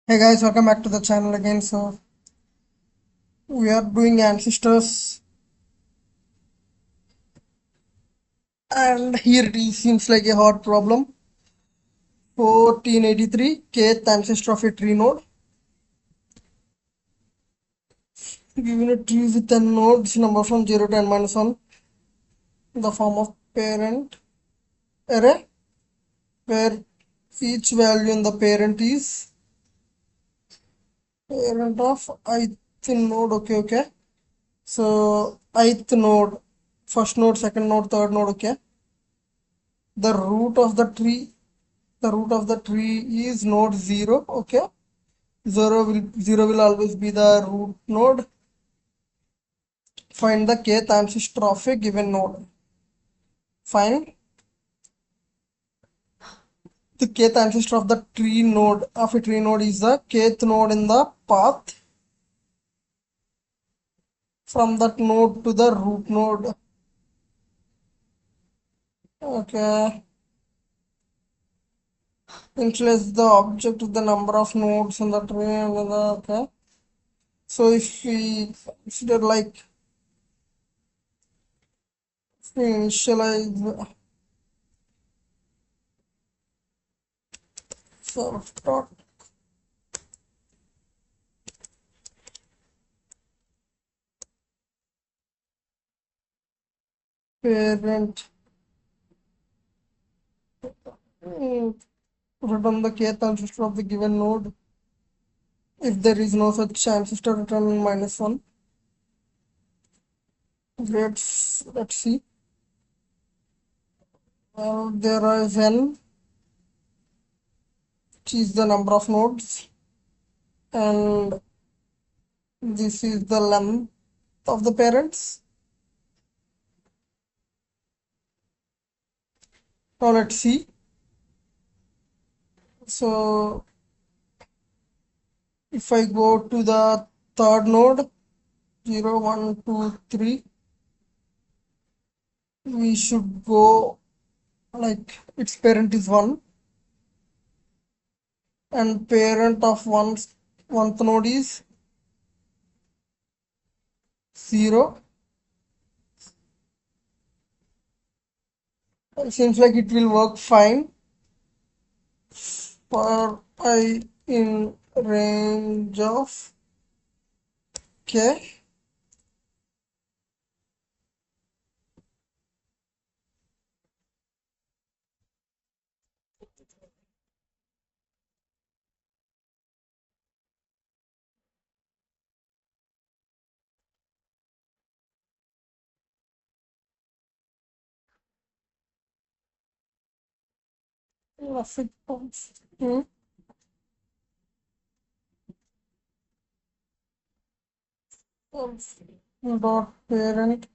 Hey guys, welcome back to the channel again. So we are doing ancestors, and here it is, seems like a hard problem. 1483 kth ancestor of a tree node. Given a tree with a nodes number from 0 to n minus 1, the form of parent array, where each value in the parent is parent of ith node. Okay. So ith node, first node, second node, third node. Okay. The root of the tree is node 0. Okay, 0 will always be the root node. Find the kth ancestor of a given node. Find the kth ancestor of the tree node of a tree node is the kth node in the path from that node to the root node. Okay, initialize the object with the number of nodes in the tree. Okay, so if we consider like if we initialize self dot parent, return the kth ancestor of the given node. If there is no such ancestor, return -1. Let's see. There is n, which is the number of nodes, and this is the length of the parents. Now let's see. So if I go to the third node, 0, 1, 2, 3, we should go like its parent is 1, and parent of one node is 0. It seems like it will work fine for I in range of k. Graphic dot parent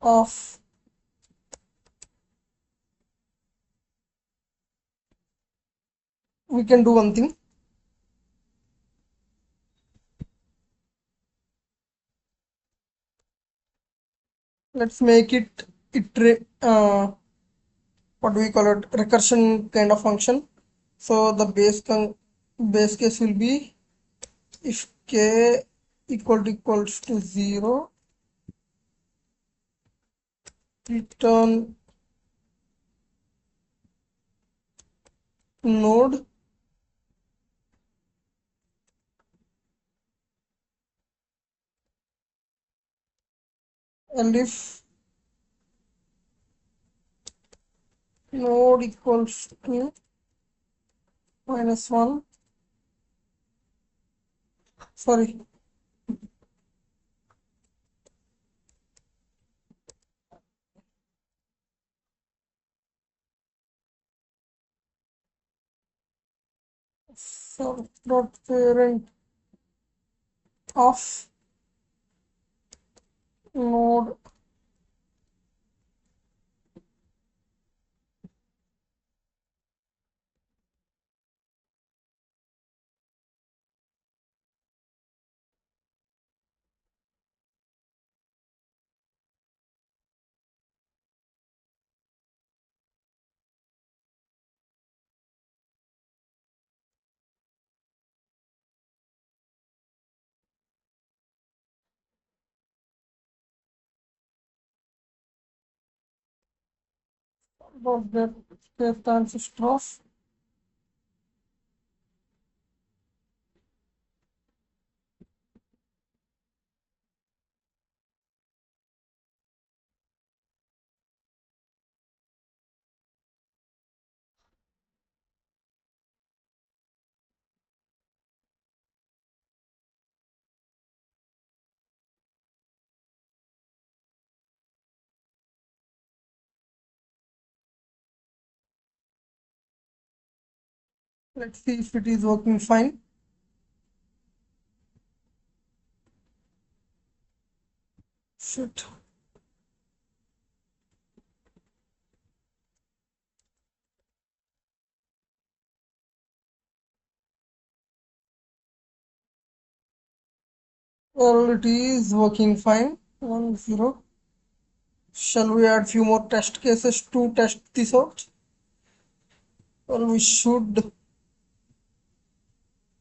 of we can do one thing. Let's make it what do we call it, recursion kind of function. So the base case will be if k equals to 0, return node, and if node equals to -1, sorry, so dot parent of node About that Kth Ancestor. Let's see if it is working fine. Shit. Well, it is working fine. 1 0. Shall we add few more test cases to test this out? Well, we should.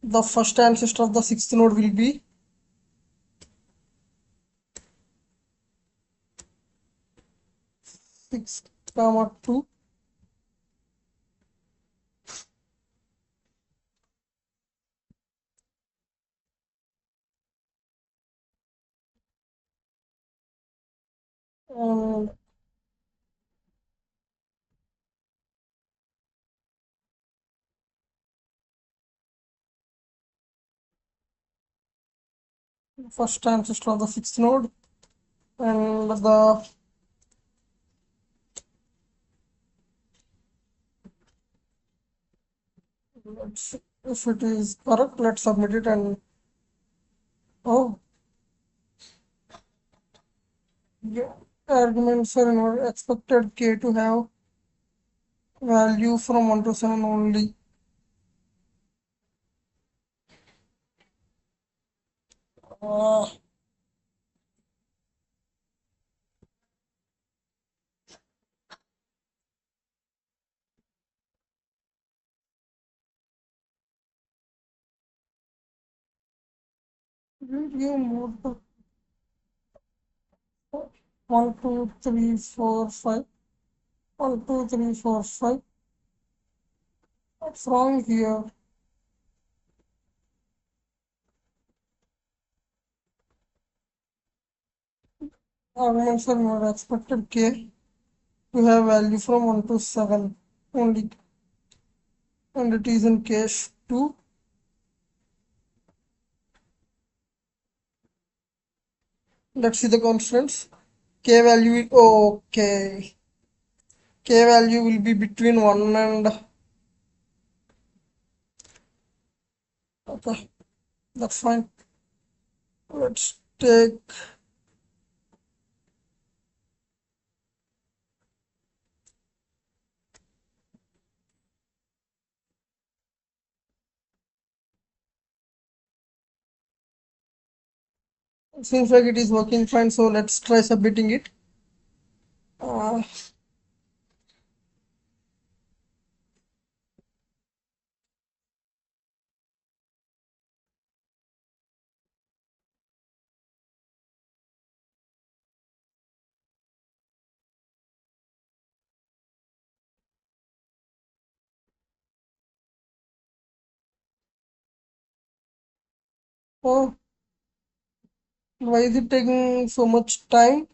The first ancestor of the sixth node will be 6, 2. And first ancestor of the sixth node. And the let's, if it is correct, let's submit it. And oh, yeah, arguments are not expected K to have value from 1 to 7 only. Uh, Video mode 1, 2, 3, 4, 5. 1, 2, 3, 4, 5. From here, arguments are not expected K to have value from 1 to 7 only, and it is in case 2. Let's see the constants. K value okay. K value will be between 1 and okay, that's fine. Let's take seems like it is working fine, so let's try submitting it. Uh, oh, why is it taking so much time?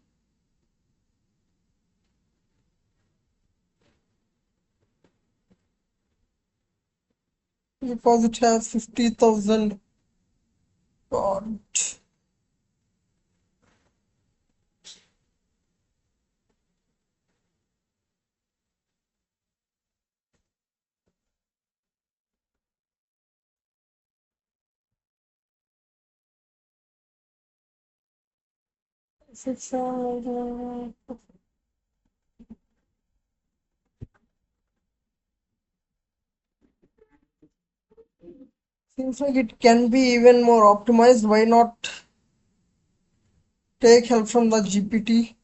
Because it has 50,000. God. Seems like it can be even more optimized. Why not take help from the GPT?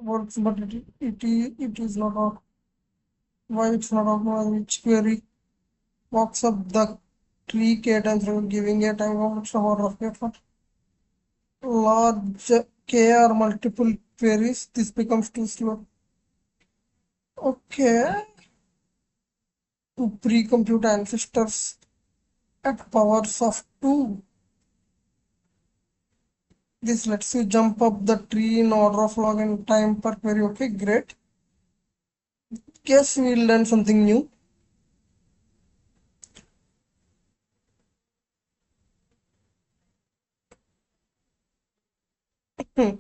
works, but it is not out. Why it's not out? Which query walks up the tree Kth Ancestor, giving a time of order of effort. Large K or multiple queries, this becomes too slow. Okay, to pre-compute ancestors at powers of 2. This lets you jump up the tree in order of log and time per query. Okay, great. Guess we'll learn something new. Hmm.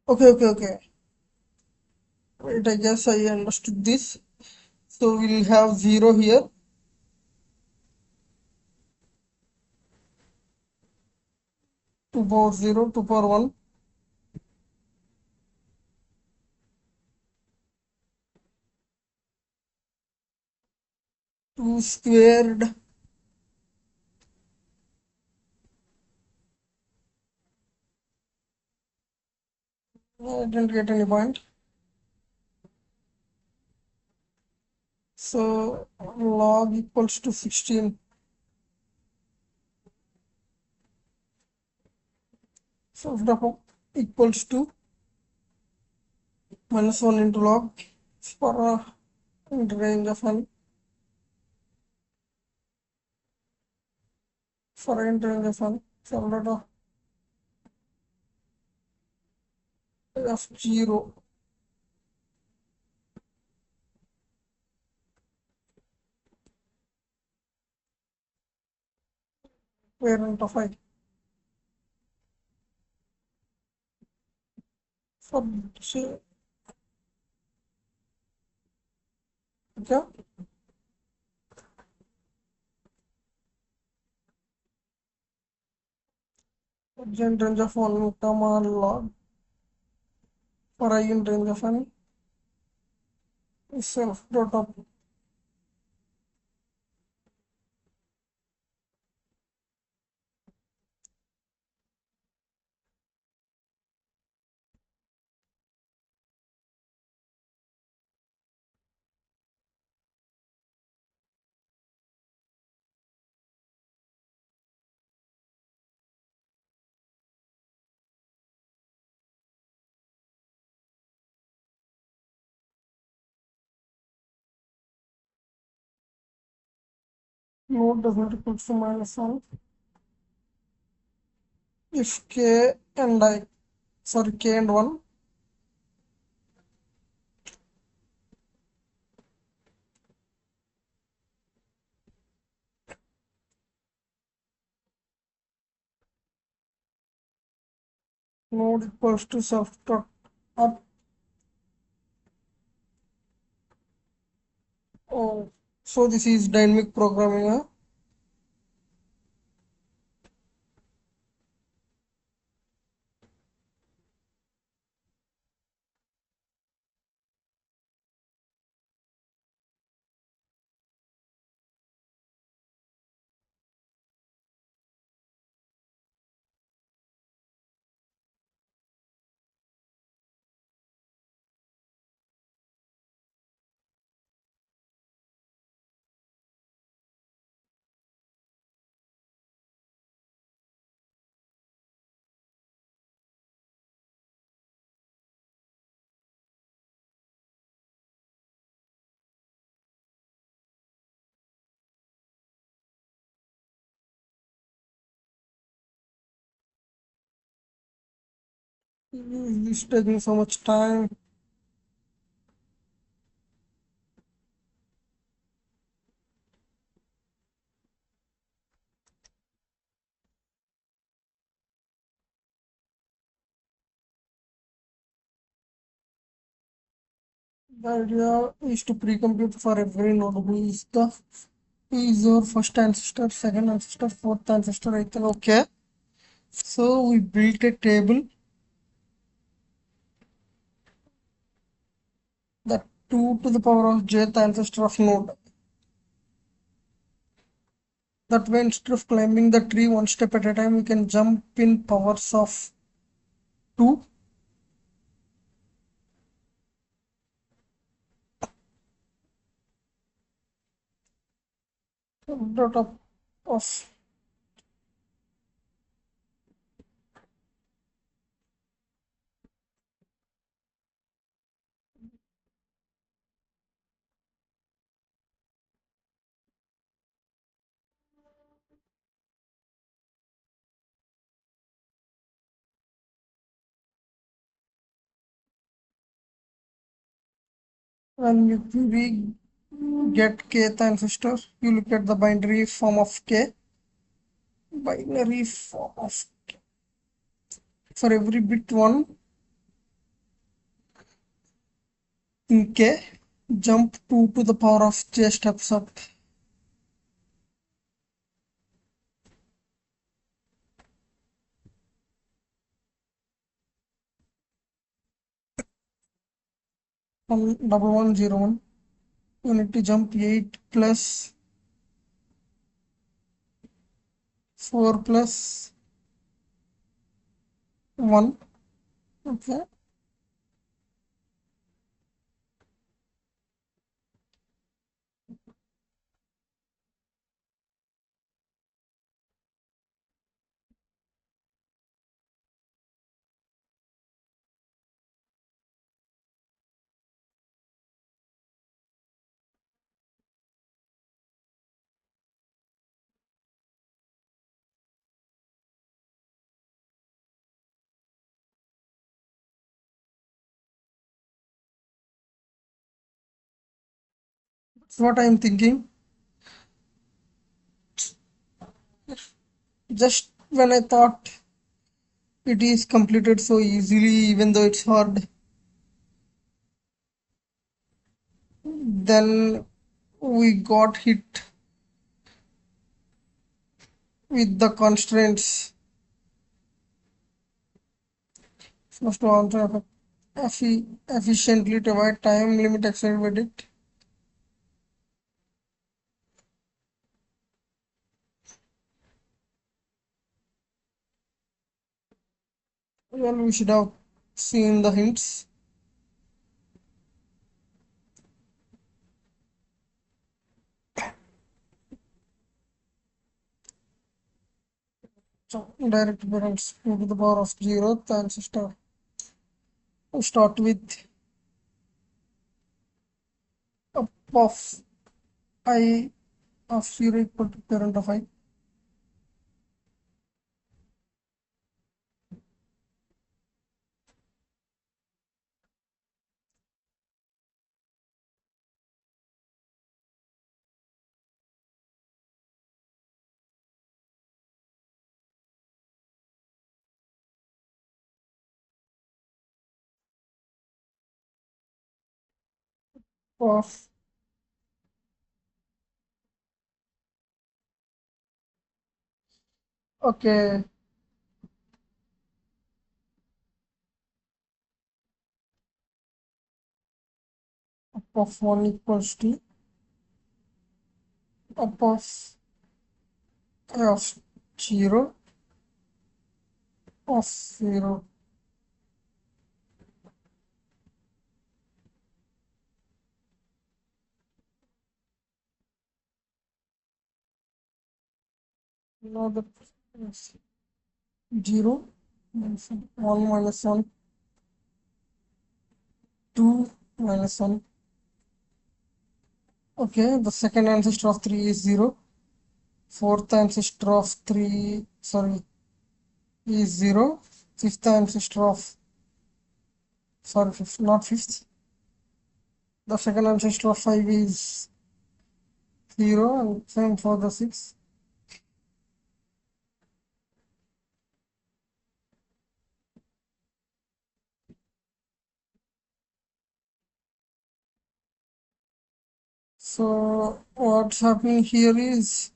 Okay. Wait, I guess I understood this. So we'll have 0 here. Two power 0, 2 power 1. 2 squared. I didn't get any point. So log equals to 16. So f equals to minus 1 into log for in range of n. For in range of n. So lot of 0. Parent of I. For J. Okay. J in range of 1 comma log for I in range of n is self dot of node does not equal to minus 1 if k and I, sorry, k and 1. Node equals to self dot up. Oh, so this is dynamic programming. Huh? This is taking so much time. The idea is to pre-compute for every node who is your first ancestor, second ancestor, fourth ancestor, I think. Okay. So we built a table that 2 to the power of jth ancestor of node. That way, instead of climbing the tree one step at a time, we can jump in powers of 2. The top of when we get Kth Ancestor, you look at the binary form of K. Binary form of K. For every bit 1 in K, jump 2 to the power of J steps up. From 1101, you need to jump 8 plus 4 plus 1. Okay. That's what I'm thinking. Just when I thought it is completed so easily, even though it's hard, then we got hit with the constraints. First one to efficiently to avoid time limit exceeded it. Well, we should have seen the hints. So direct parents 2 to the power of 0th ancestor. We start with up of I of 0 equal to parent of I. Of okay, up of 1 equals to up of I of 0 of 0. Now the is 0 minus 1 minus 1, 2 minus 1. Okay, the second ancestor of 3 is 0. Fourth ancestor of 3, sorry, is 0. Fifth ancestor of, sorry, fifth, not fifth. The second ancestor of 5 is 0, and same for the 6. So what's happening here is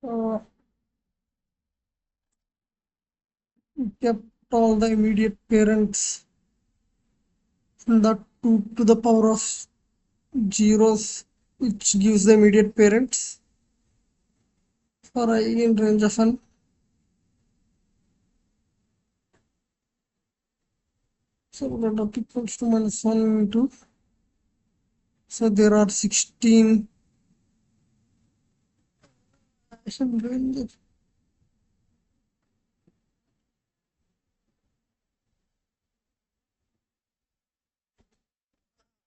uh, we kept all the immediate parents in the 2 to the power of zeros, which gives the immediate parents for I in range of n. So let of equals to minus 1 into. So there are 16. I should range it.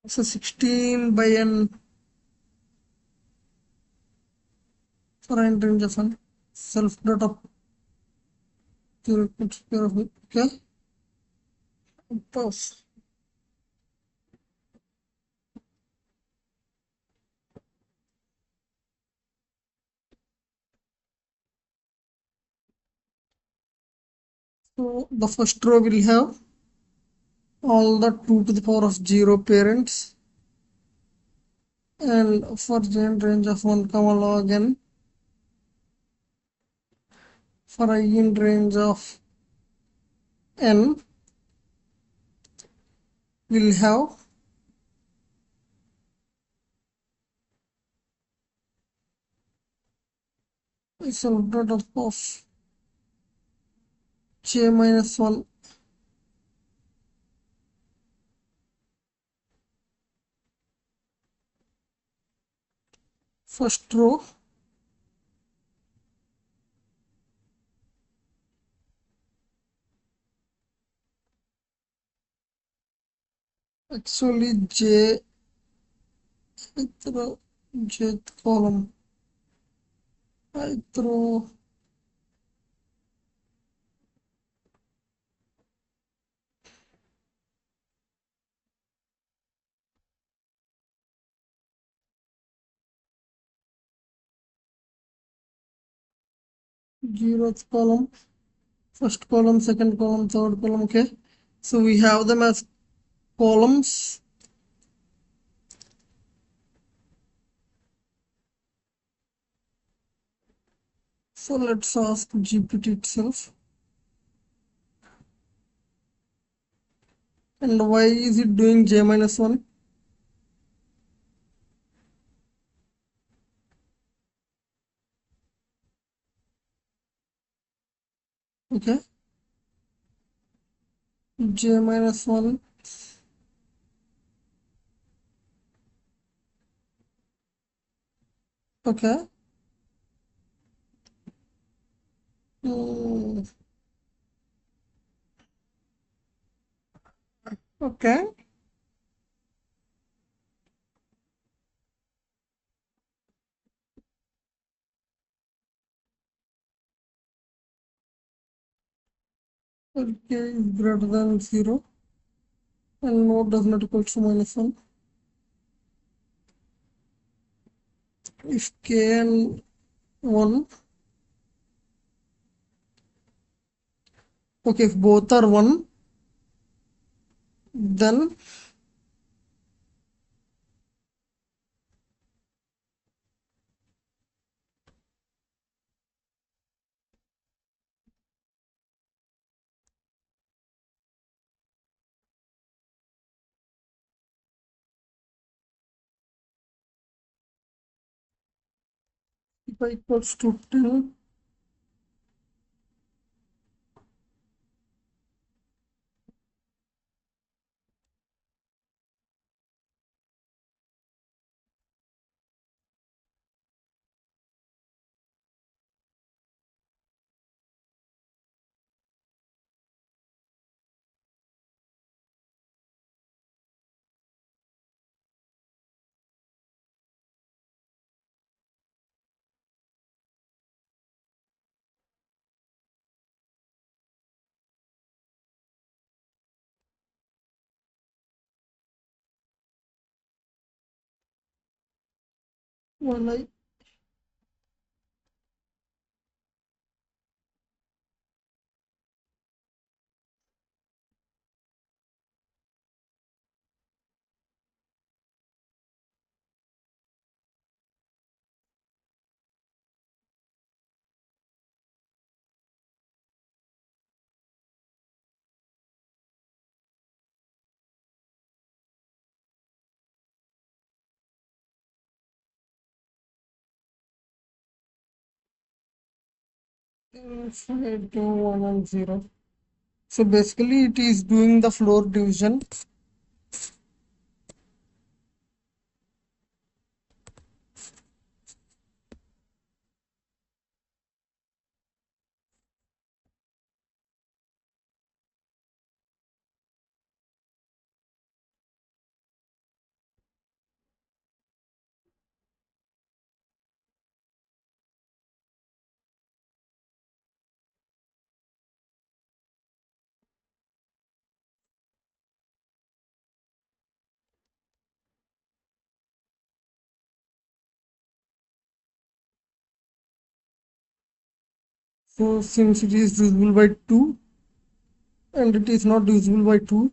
So 16 by n for n range of n. Self dot of 0 equals to square of it. Okay. Pause. So the first row will have all the 2 to the power of 0 parents, and for n range of 1 comma log n, for I in range of n will have self dot of j minus 1 first row actually row, jth column, ith row, zeroth column, first column, second column, third column. Okay, so we have them as columns. So let's ask GPT itself. And why is it doing j minus 1? Okay, j minus 1. Okay. Hmm, okay. K is greater than 0 and node does not equal to minus 1. If k and 1, okay, if both are 1, then if I equals to 10, when I If I do 1 and 0. So basically it is doing the floor division. So since it is divisible by 2 and it is not divisible by 2,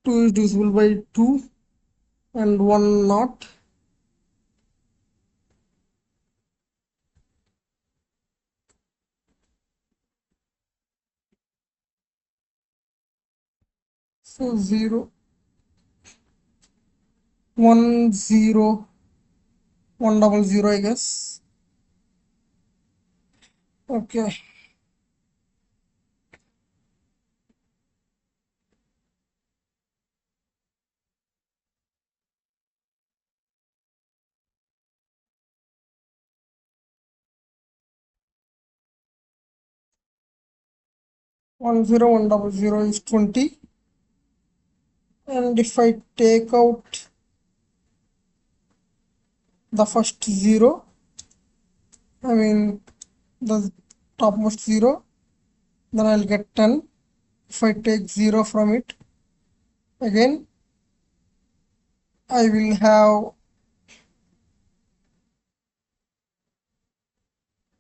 two is divisible by 2 and 1 not. So 0, 1 0, 1 double 0, I guess. Okay. One zero one double zero is 20, and if I take out the first 0, I mean the topmost 0, then I'll get 10. If I take 0 from it again, I will have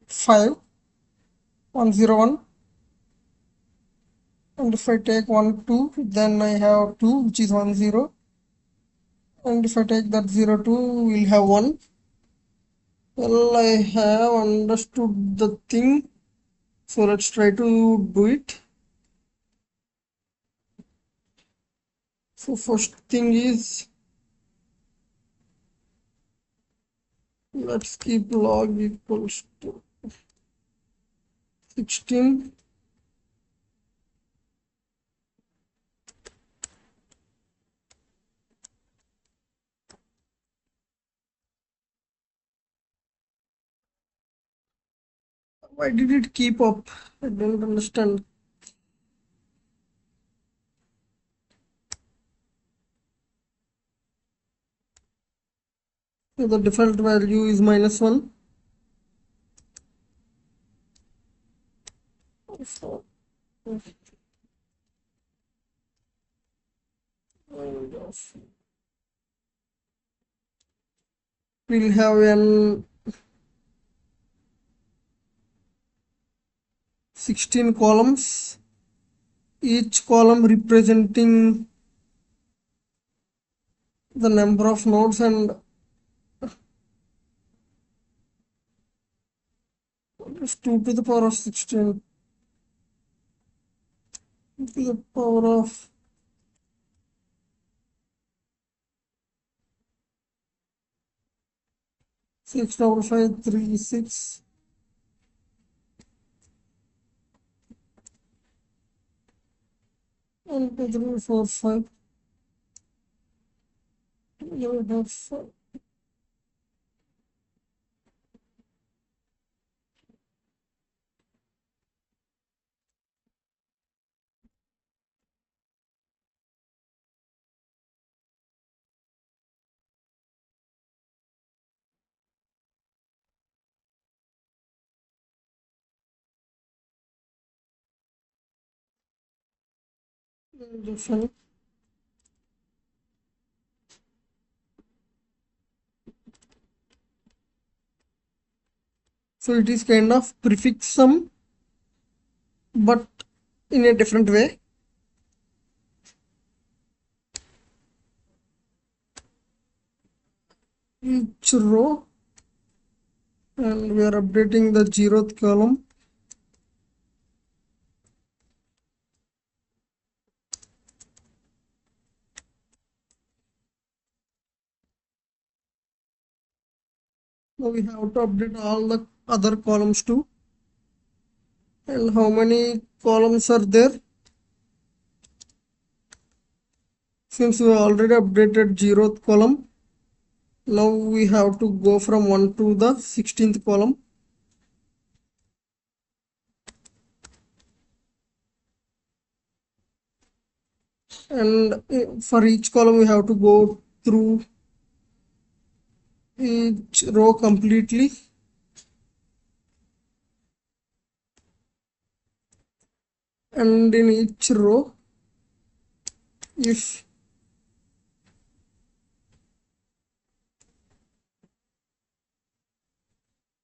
5, 101, and if I take 1 2, then I have 2, which is 10, and if I take that 0 2, we'll have 1. Well, I have understood the thing, so let's try to do it. So first thing is, let's keep log equals to 16. Why did it keep up? I don't understand. So the default value is -1. So, we'll have an 16 columns, each column representing the number of nodes, and it's 2 to the power of 16 to the power of 65536 and 2345. You have 5. So it is kind of prefix sum, but in a different way. Each row, and we are updating the 0th column. Now we have to update all the other columns too. And how many columns are there? Since we already updated 0th column, now we have to go from 1 to the 16th column. And for each column we have to go through each row completely. And in each row, if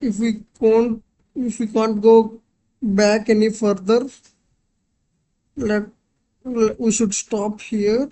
if we can't go back any further, let we should stop here.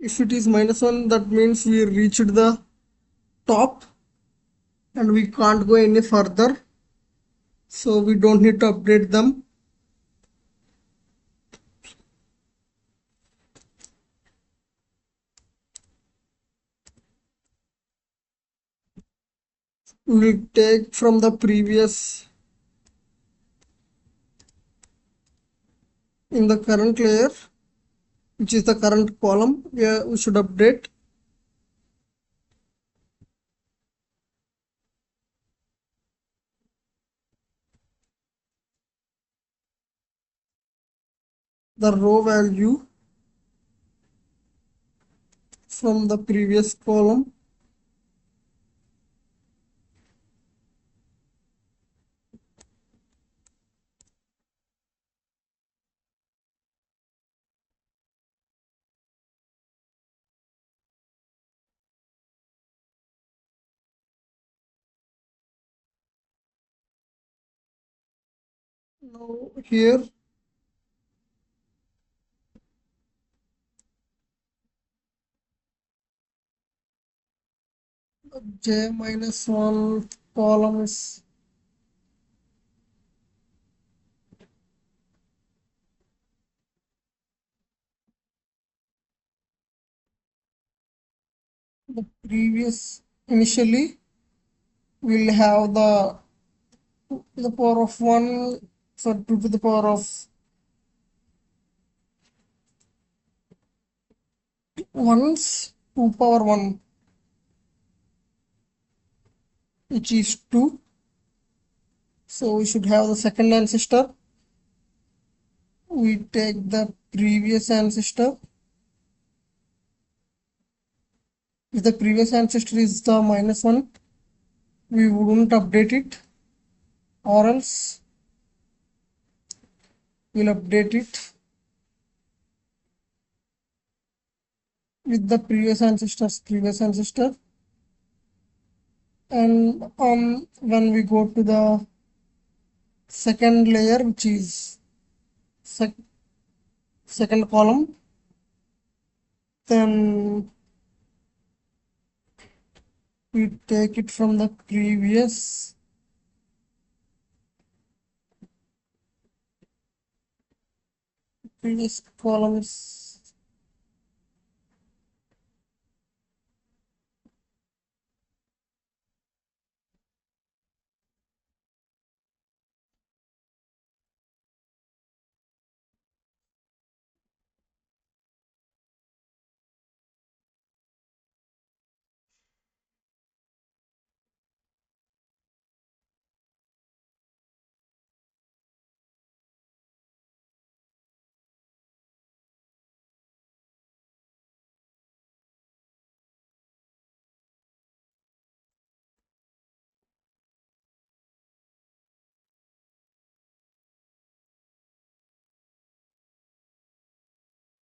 If it is -1, that means we reached the top and we can't go any further, so we don't need to update them. We will take from the previous in the current layer, which is the current column, where we should update. The row value from the previous column. Now here j-1 column is the previous. Initially we'll have the power of 1, so 2 to the power of ones, 2 power 1, which is 2. So we should have the second ancestor. We take the previous ancestor. If the previous ancestor is the -1, we wouldn't update it, or else we'll update it with the previous ancestor. And when we go to the second layer, which is second column, then we take it from the previous columns.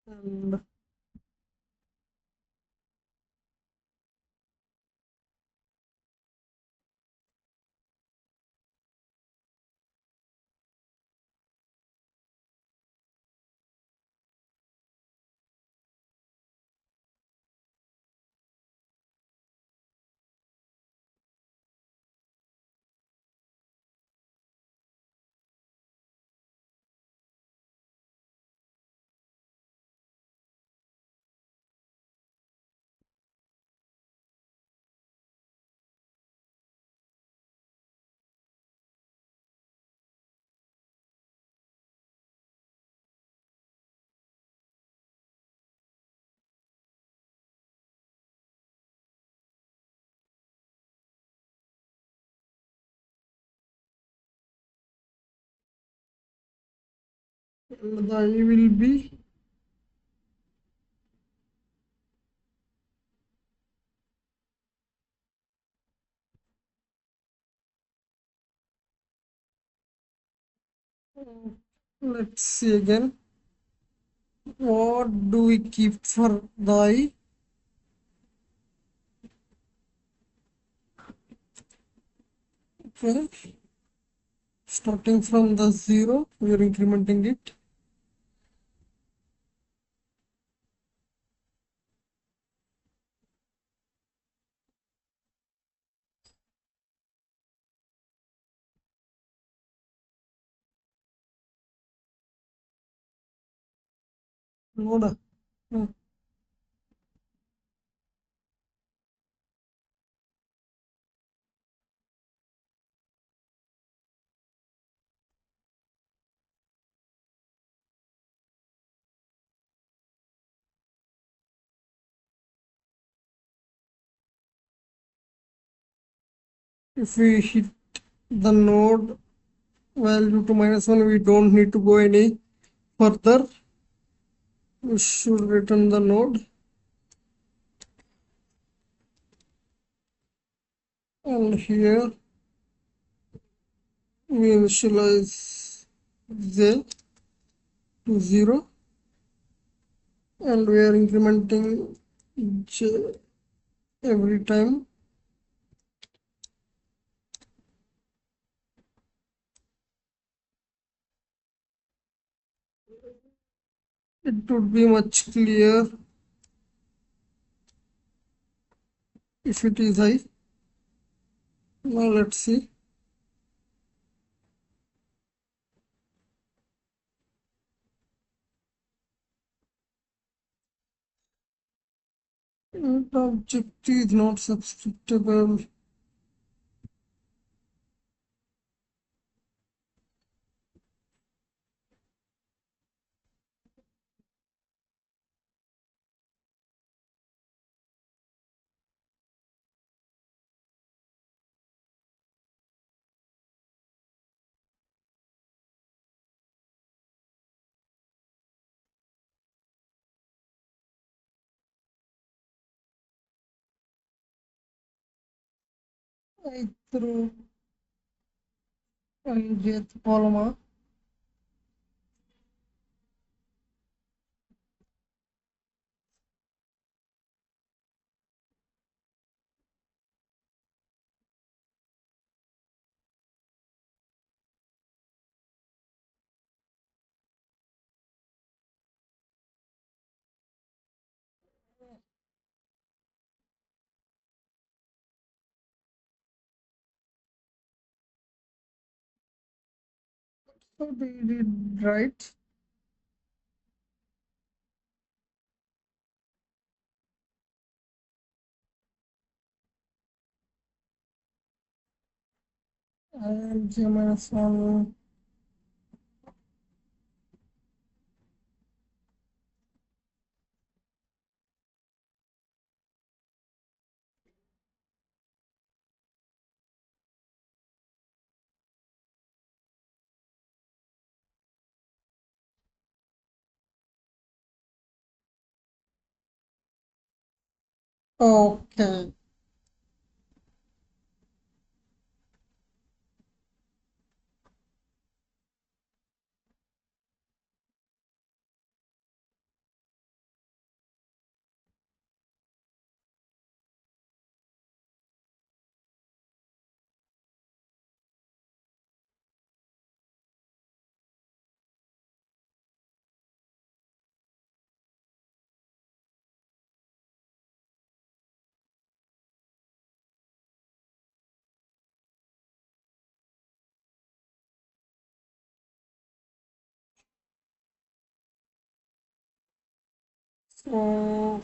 And and the I will be let's see again. What do we keep for the I? Okay, starting from the 0, we are incrementing it. Node. Hmm. If we hit the node value to -1, we don't need to go any further. We should return the node, and here we initialize z to 0, and we are incrementing j every time. It would be much clearer if it is high. Now let's see. Int object is not subscriptable. I throw ijth column. So we did right. And j -1. Okay. So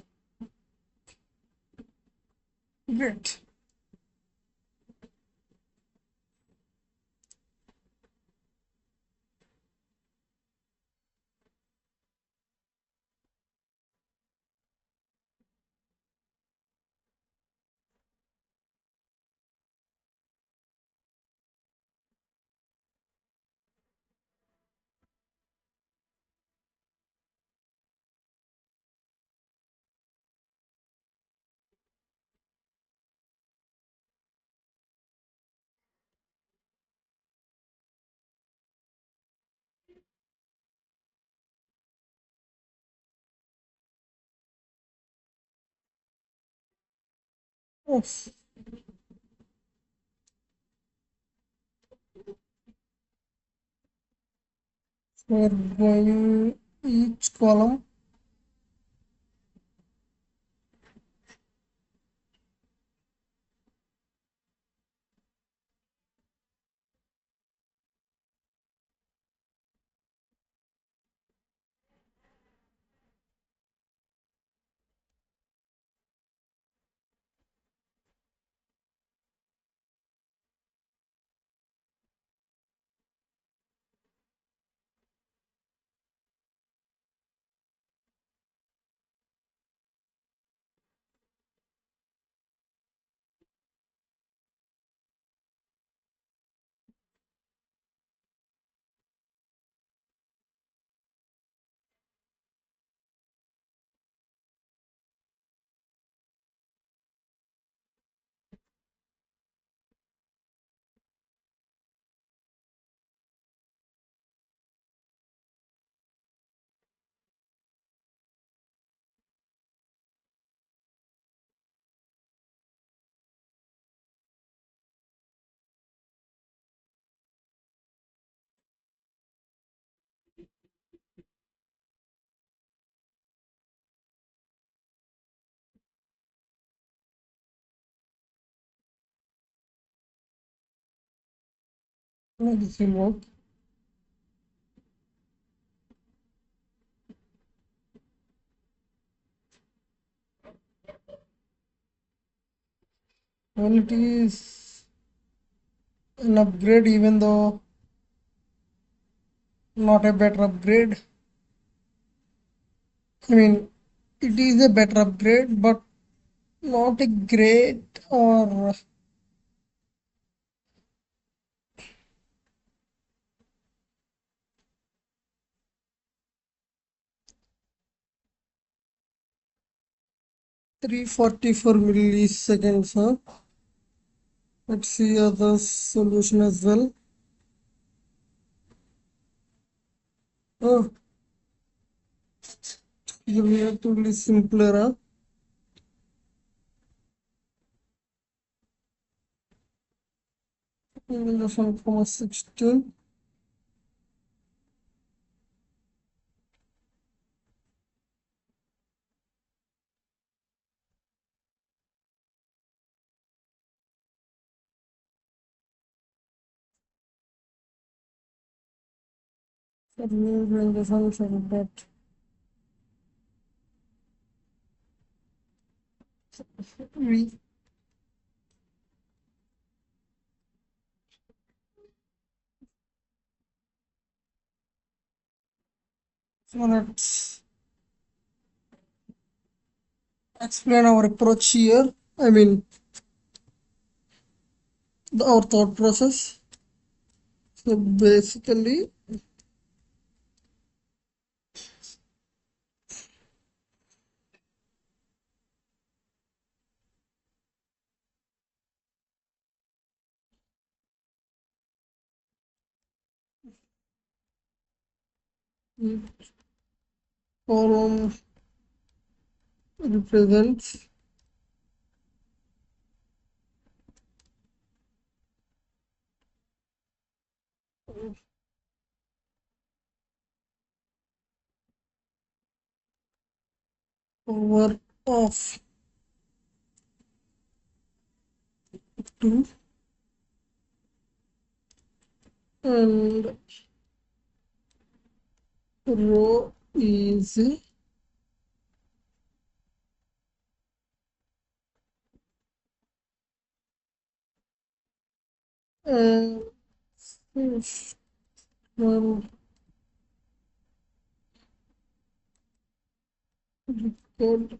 great. Yes. We're going each column. This will work. Well, it is an upgrade, even though not a better upgrade. I mean, it is a better upgrade, but not a great or 344 milliseconds, huh? Let's see other solution as well. Oh, it's relatively simpler, huh? Relation from 16. Relation from that. We so let's explain our approach here. I mean, our thought process. So basically, each column represents power of 2 and row is and well, record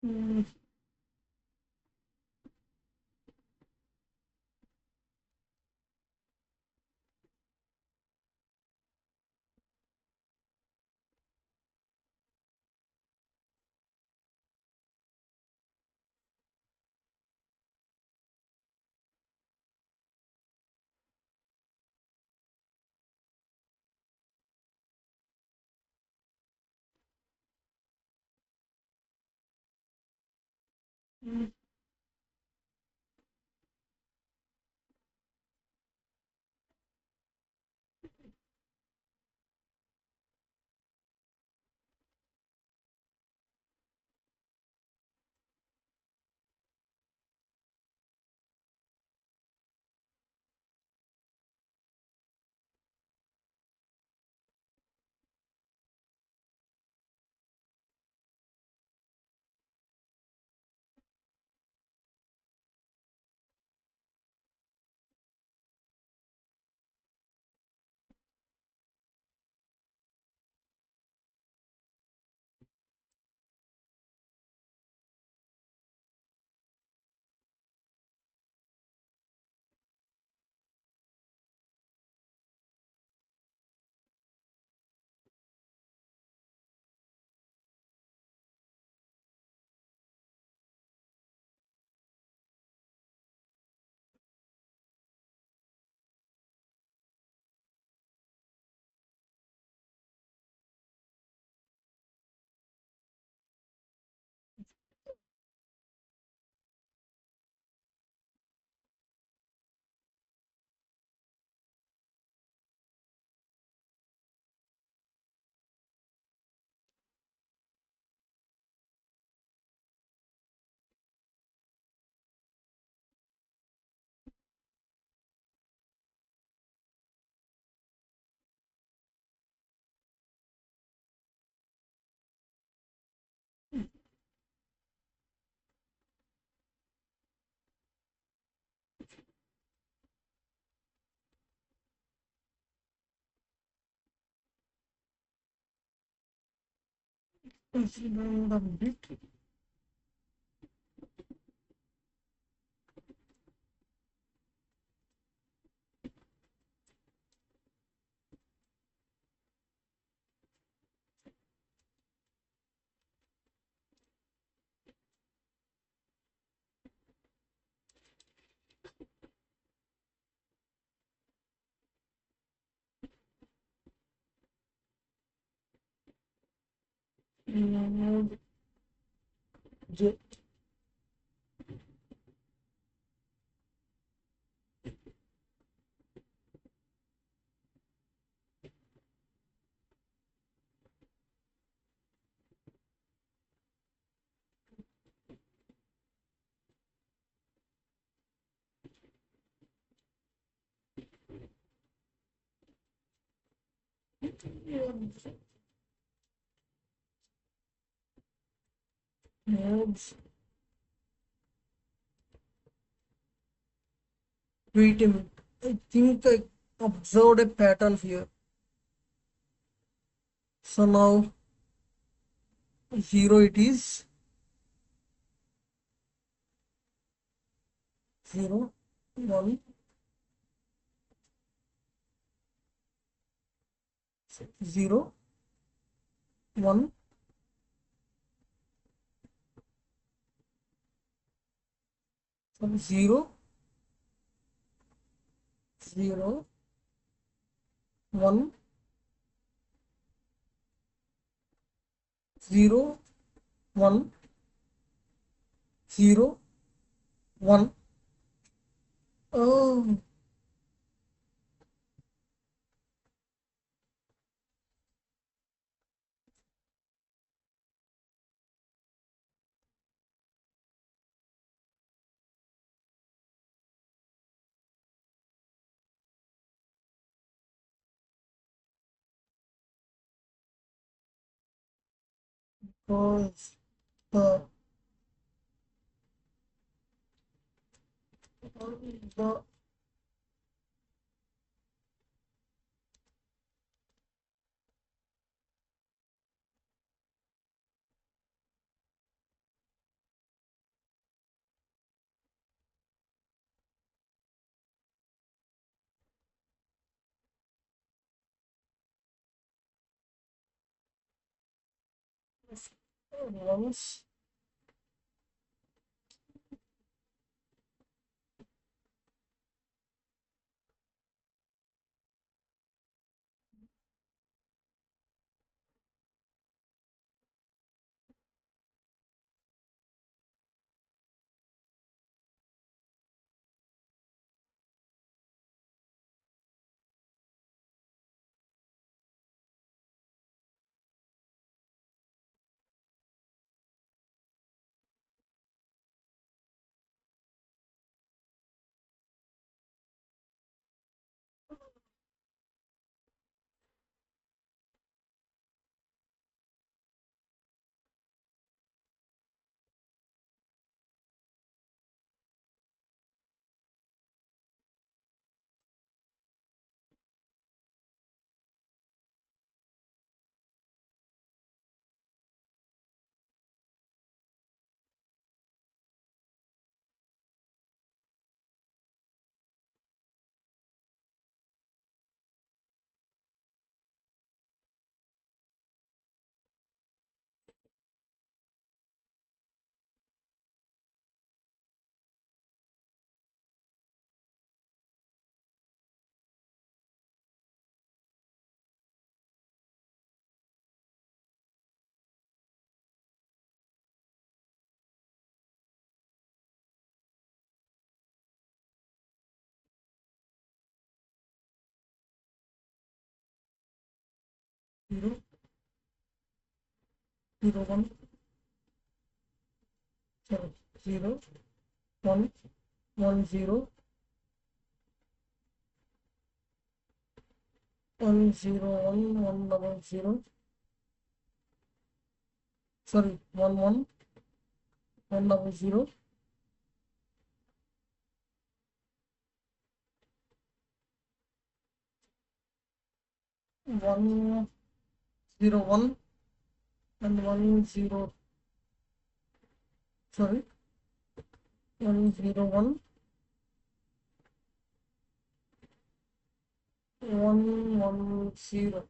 Mm, mm, considering the bit. Node J. Nodes. Wait a minute. I think I observed a pattern here. So now 0 it is. 0, 1, 0, 1, 0, 0, 1, 0, 1, 0, 1. Oh, because the once. Zero, zero, one, sorry, zero, one, one, zero, one, zero, one, double zero, sorry, one, double zero, one, zero, one, and one, zero, sorry, one, zero, one, zero.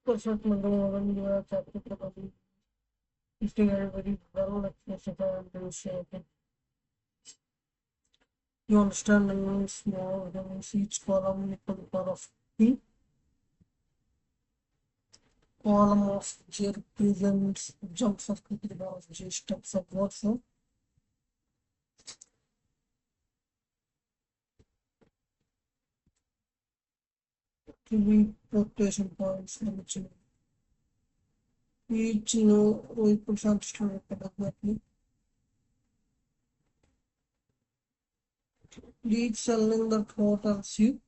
Percent when you are practically listing very well, like specify and do shape. You understand means more than each column equal to power of p. Column of j represents jumps of p to the power of j steps of what, so to be rotation points in each no equals understand exactly. Each cell in the total you,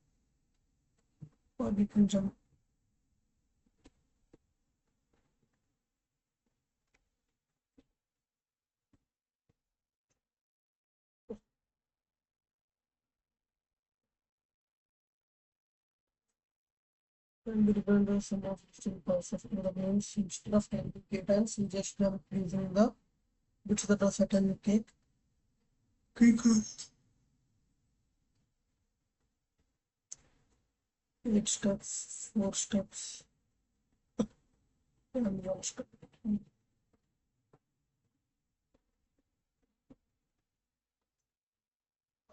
or you can jump. And the remainder sum of distinct powers of the means instead of taking k times, you just jump using the bits that are set and you take eight steps, 4 steps, and 1 step.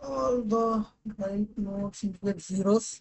All the right nodes integrate zeros.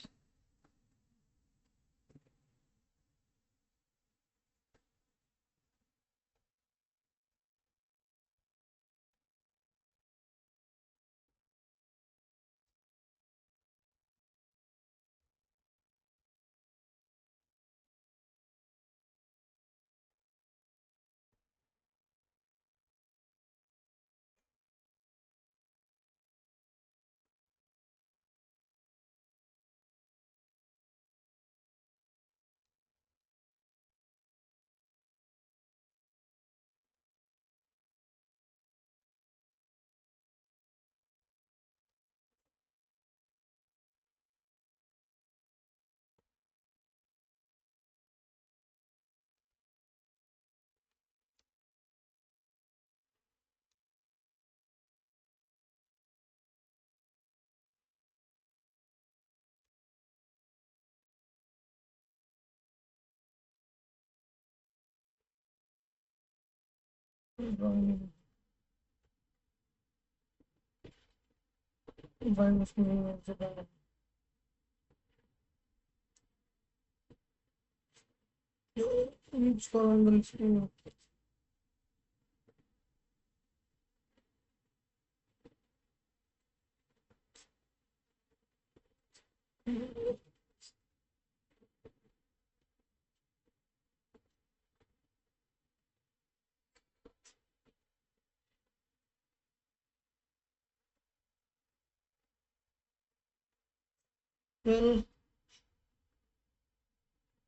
Well,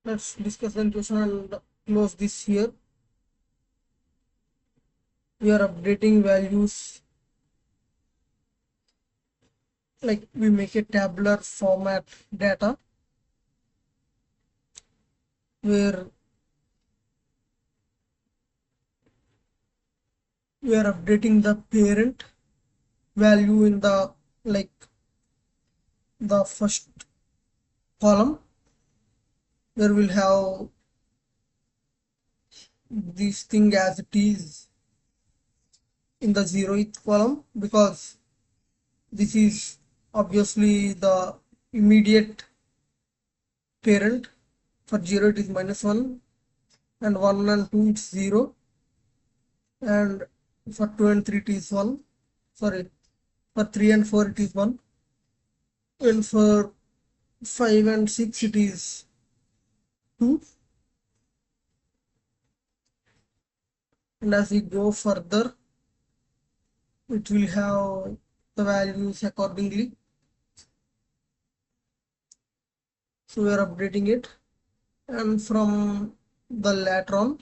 let's discuss the question and close this here. We are updating values, like we make a tabular format data where we are updating the parent value in the, like, the first column, where we'll have this thing as it is in the 0th column, because this is obviously the immediate parent. For 0 it is -1, and 1 and 2 it's 0, and for 2 and 3 it is 1. Sorry, for 3 and 4 it is 1, and for 5 and 6 it is 2. And as we go further, it will have the values accordingly. So we are updating it, and from the later on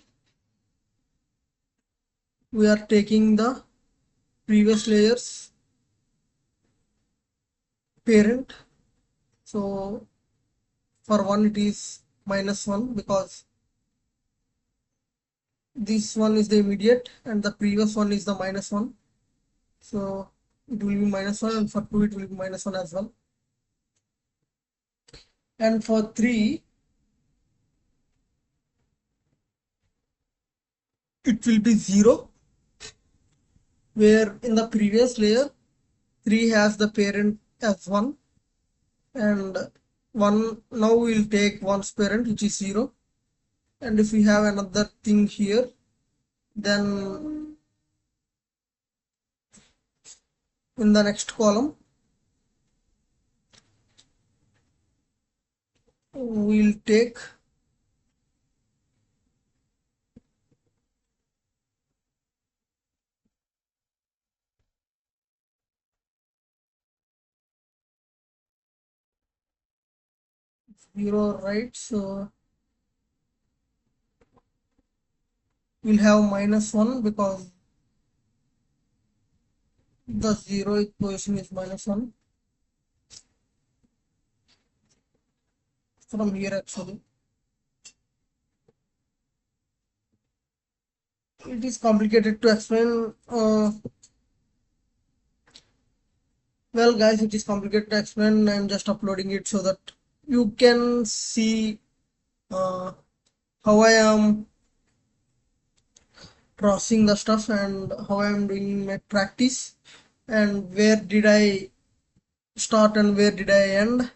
we are taking the previous layers parent. So for 1 it is -1, because this one is the immediate and the previous one is the -1, so it will be -1, and for 2 it will be -1 as well. And for 3 it will be 0, where in the previous layer 3 has the parent as 1, and 1, now we'll take 1's parent, which is 0. And if we have another thing here, then in the next column we'll take zero, right? So we'll have -1, because the 0th position is -1 from here actually. It is complicated to explain. Well, guys, it is complicated to explain. I'm just uploading it so that you can see uh, how I am processing the stuff and how I am doing my practice, and where did I start and where did I end,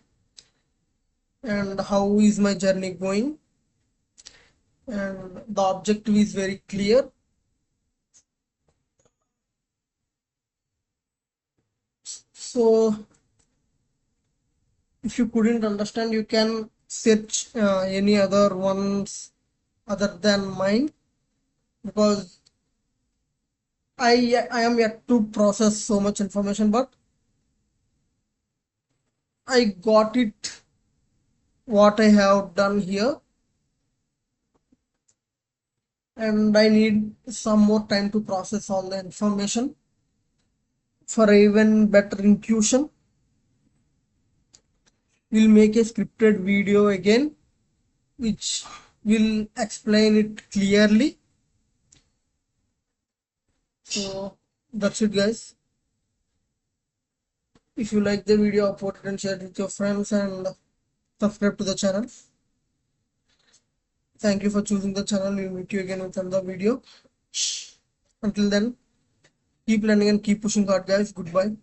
and how is my journey going. And the objective is very clear. So if you couldn't understand, you can search any other ones other than mine, because I am yet to process so much information, but I got it what I have done here, and I need some more time to process all the information for even better intuition. We'll make a scripted video again which will explain it clearly. So that's it, guys. If you like the video, upload it and share it with your friends, and subscribe to the channel. Thank you for choosing the channel. We'll meet you again with another video. Until then, keep learning and keep pushing hard, guys. Goodbye.